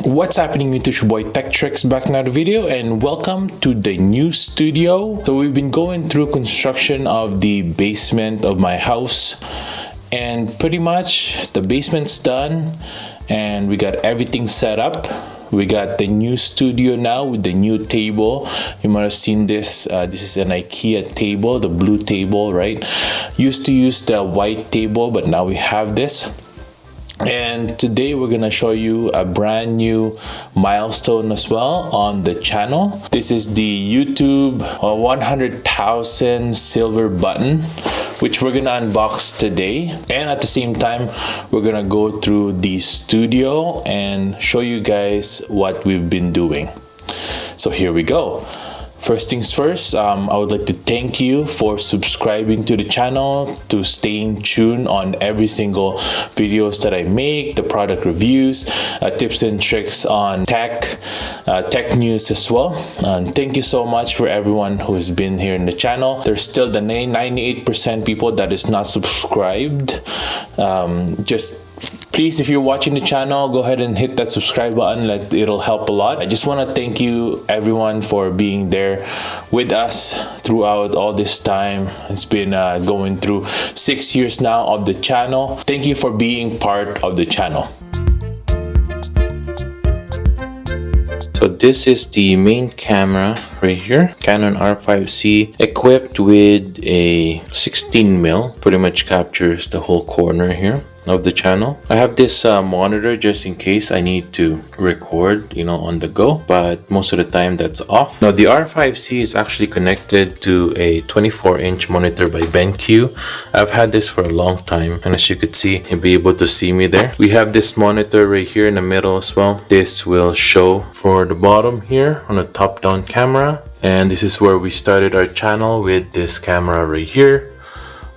What's happening, YouTube? It's your boy Tech Tricks back in another video, and welcome to the new studio. So we've been going through construction of the basement of my house, and pretty much the basement's done and we got everything set up. We got the new studio now with the new table. You might have seen this. This is an IKEA table, the blue table, right? Used to use the white table, but now we have this. And today we're gonna show you a brand new milestone as well on the channel. This is the YouTube 100,000 silver button, which we're gonna unbox today. And at the same time, we're gonna go through the studio and show you guys what we've been doing. So here we go. First things first, I would like to thank you for subscribing to the channel, to staying tuned on every single videos that I make, the product reviews, tips and tricks on tech news as well. And thank you so much for everyone who has been here in the channel. There's still the 98% people that is not subscribed. Please, if you're watching the channel, go ahead and hit that subscribe button. It'll help a lot. I just want to thank you everyone for being there with us throughout all this time. It's been going through 6 years now of the channel. Thank you for being part of the channel. So this is the main camera right here, Canon R5C, equipped with a 16mm, pretty much captures the whole corner here of the channel. I have this monitor just in case I need to record, on the go, but most of the time that's off. Now the R5C is actually connected to a 24-inch monitor by BenQ. I've had this for a long time, and as you could see, you'll be able to see me there. We have this monitor right here in the middle as well. This will show for the bottom here on a top-down camera, and this is where we started our channel with this camera right here,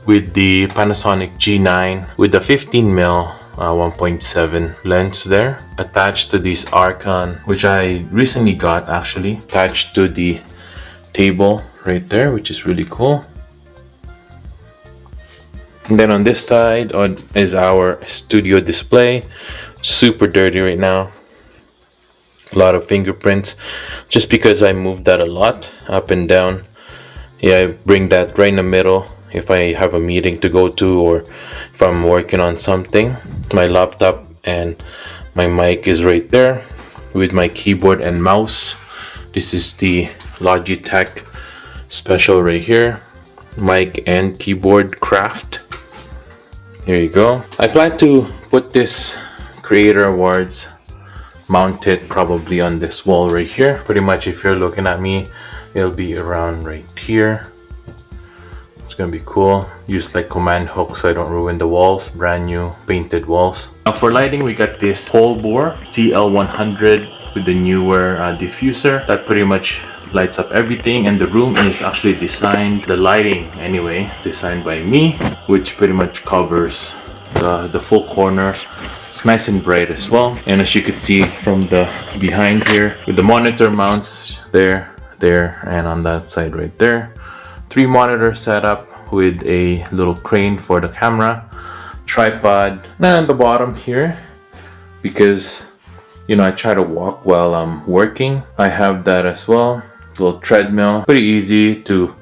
with the Panasonic G9 with the 15mm 1.7 lens there, attached to this Archon, which I recently got actually, attached to the table right there, which is really cool. And then on this side is our studio display. Super dirty right now, a lot of fingerprints, just because I moved that a lot up and down. Yeah, I bring that right in the middle if I have a meeting to go to, or if I'm working on something. My laptop and my mic is right there with my keyboard and mouse. This is the Logitech special right here, mic and keyboard craft. Here you go. I plan to put this Creator Awards, mount it probably on this wall right here. Pretty much if you're looking at me, it'll be around right here. It's gonna be cool. Use like command hook so I don't ruin the walls. Brand new painted walls. Now for lighting, we got this pole bore CL100 with the newer diffuser that pretty much lights up everything, and the room is actually designed, the lighting anyway, designed by me, which pretty much covers the full corner, nice and bright as well. And as you can see from the behind here, with the monitor mounts there, and on that side right there. 3 monitors set up with a little crane for the camera, tripod, and on the bottom here, because I try to walk while I'm working, I have that as well. Little treadmill, pretty easy to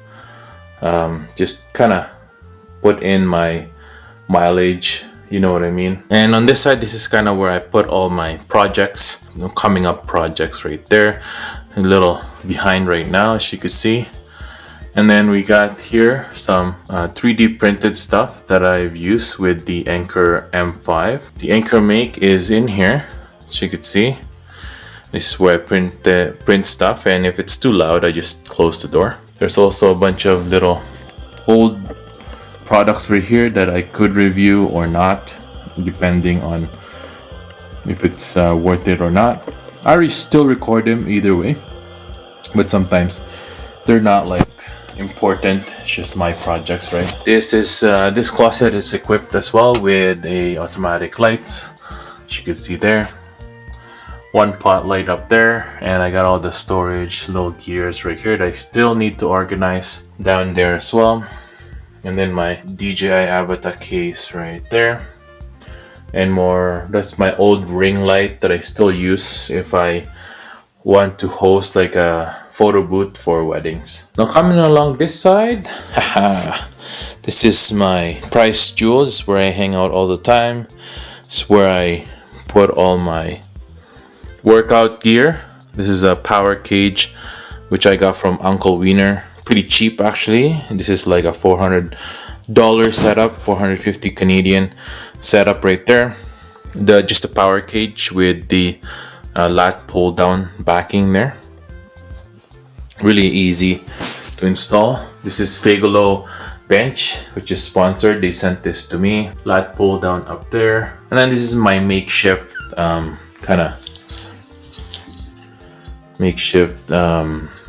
just kind of put in my mileage, you know what I mean. And on this side, this is kind of where I put all my projects, coming up projects right there, a little behind right now, as you can see. And then we got here some 3D printed stuff that I've used with the Anker M5. The Anker make is in here, as you can see. This is where I print stuff, and if it's too loud, I just close the door. There's also a bunch of little old products right here that I could review or not, depending on if it's worth it or not. I still record them either way, but sometimes they're not like important. It's just my projects, right? This closet is equipped as well with a automatic lights, as you can see there. One pot light up there, and I got all the storage little gears right here that I still need to organize down there as well. And then my DJI Avatar case right there. and more. That's my old ring light that I still use if I want to host like a photo booth for weddings. Now coming along this side, haha, this is my prized jewels where I hang out all the time. It's where I put all my workout gear. This is a power cage which I got from Uncle Wiener. Pretty cheap actually. This is like a $400 setup, 450 Canadian setup right there. Just a power cage with the lat pull down backing there. Really easy to install. This is Fagolo bench, which is sponsored. They sent this to me. Lat pull down up there, and then this is my makeshift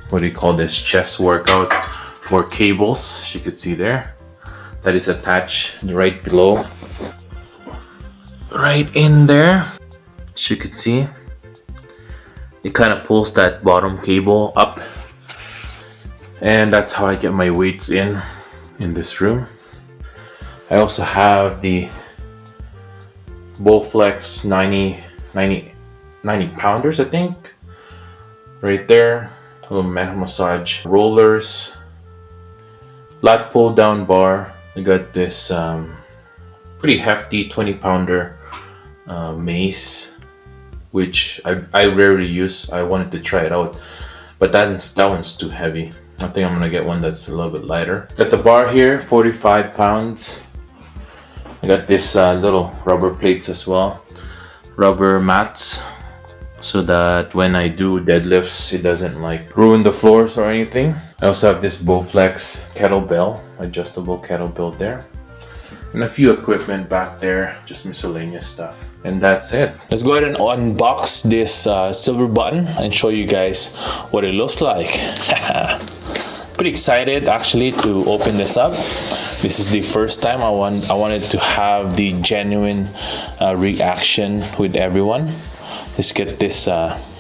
what do you call this, chest workout for cables. As you can see there, that is attached right below, right in there. As you can see, it kind of pulls that bottom cable up, and that's how I get my weights in this room. I also have the Bowflex 90 pounders, I think, right there. A little massage rollers, lat pull down bar. I got this pretty hefty 20-pounder mace, which I rarely use. I wanted to try it out, but that one's too heavy. I think I'm gonna get one that's a little bit lighter. Got the bar here, 45 pounds. I got this little rubber plates as well, rubber mats, so that when I do deadlifts, it doesn't like ruin the floors or anything. I also have this Bowflex kettlebell, adjustable kettlebell there, and a few equipment back there, just miscellaneous stuff. And that's it. Let's go ahead and unbox this silver button and show you guys what it looks like. Pretty excited actually to open this up. This is the first time I wanted to have the genuine reaction with everyone. Let's get this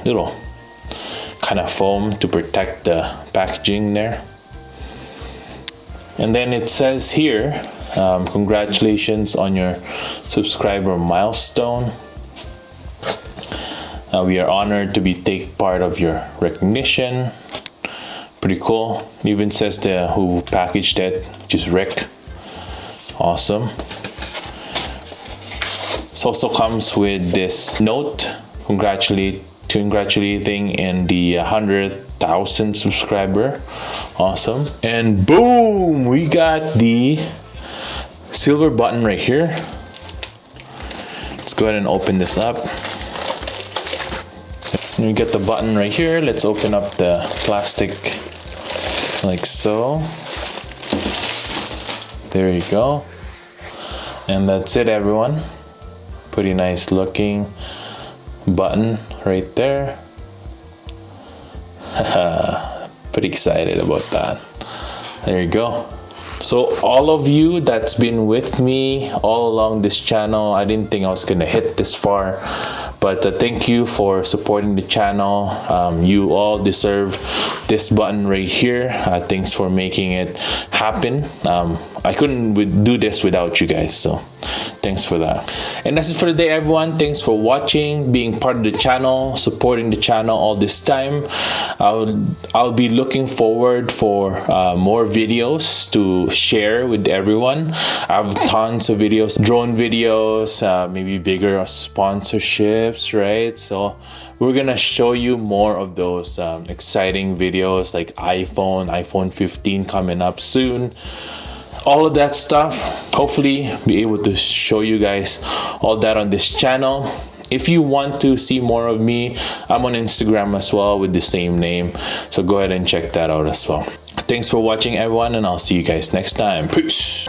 little kind of foam to protect the packaging there. And then it says here, congratulations on your subscriber milestone. We are honored to take part of your recognition. Pretty cool. It even says who packaged it, which is Rick. Awesome. It also comes with this note congratulating in the 100,000 subscriber. Awesome. And boom, we got the silver button right here. Let's go ahead and open this up. And we get the button right here. Let's open up the plastic like so. There you go. And that's it, everyone. Pretty nice looking button right there. Pretty excited about that. There you go. So all of you that's been with me all along this channel, I didn't think I was gonna hit this far, but thank you for supporting the channel. You all deserve this button right here. Thanks for making it happen. I couldn't do this without you guys, so thanks for that. And that's it for today, everyone. Thanks for watching, being part of the channel, supporting the channel all this time. I'll be looking forward for more videos to share with everyone. I have tons of videos, drone videos, maybe bigger sponsorships, right? So we're gonna show you more of those exciting videos, like iPhone 15 coming up soon. All of that stuff, hopefully be able to show you guys all that on this channel. If you want to see more of me, I'm on Instagram as well with the same name, so go ahead and check that out as well. Thanks for watching, everyone, and I'll see you guys next time. Peace.